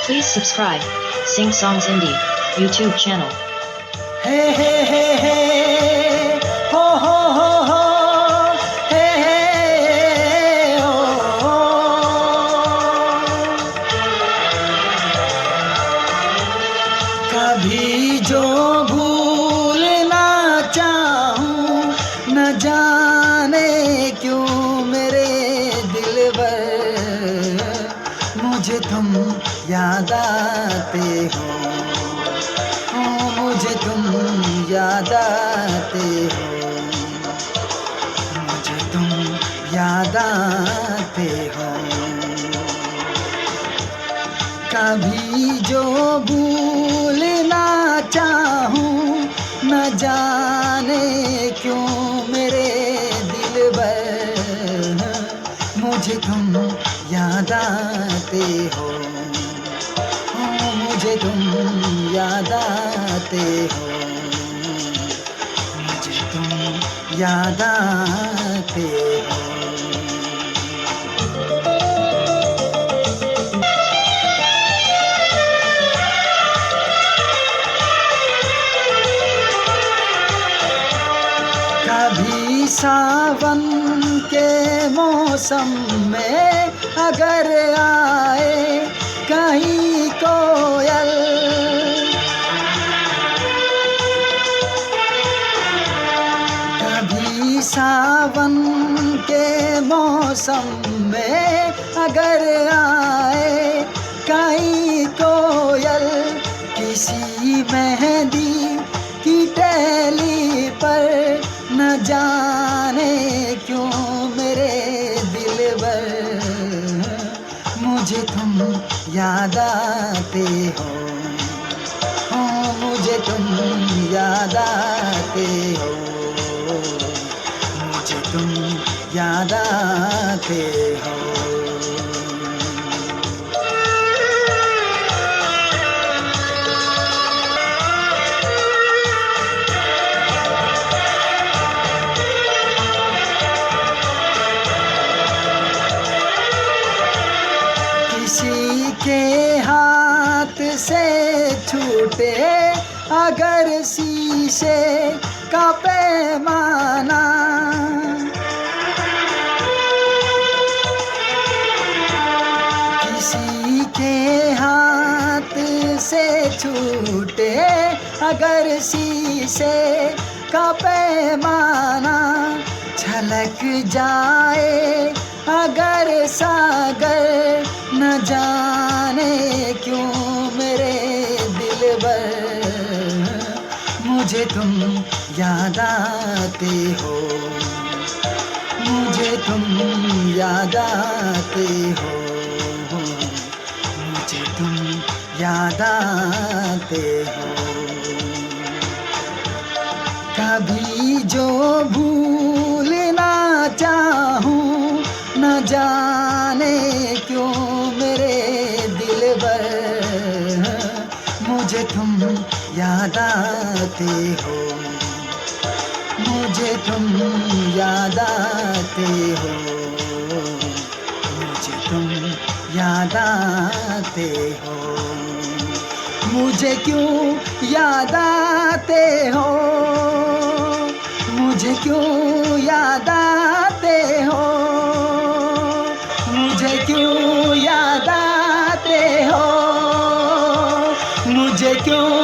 Please subscribe Sing Songs Indie YouTube channel. Hey hey hey hey, ho ho ho ho, hey hey ho ho. कभी जो भूलना चाहूं न जाने क्यों मेरे दिलबर, मुझे तुम याद आते हो, मुझे तुम याद आते हो, मुझे तुम याद आते हो। कभी जो भूलना चाहूं न जाने क्यों मेरे दिलबर, मुझे तुम याद आते हो, मुझे तुम याद आते हो, मुझे तुम याद आते हो। कभी सावन के मौसम में अगर आए कहीं कोयल, कभी सावन के मौसम में अगर आए कहीं कोयल, किसी मेहंदी की टहली पर न जाने क्यों मेरे दिलबर, मुझे तुम याद आते हो, मुझे तुम याद आते हो, मुझे तुम याद आते हो। किसी के हाथ से छूटे अगर शीशे का पैमाना, किसी के हाथ से छूटे अगर शीशे का पैमाना, छलक जाए अगर सागर न जाने क्यों मेरे दिलबर, मुझे तुम याद आते हो, मुझे तुम याद आते हो, मुझे तुम याद आते हो। कभी जो भूलना चाहूं न जाने क्यों मेरे दिलबर, मुझे तुम याद आते हो, मुझे तुम याद आते हो, मुझे तुम याद आते हो। मुझे क्यों याद आते हो, मुझे क्यों याद आते हो, मुझे क्यों याद आते हो, मुझे क्यों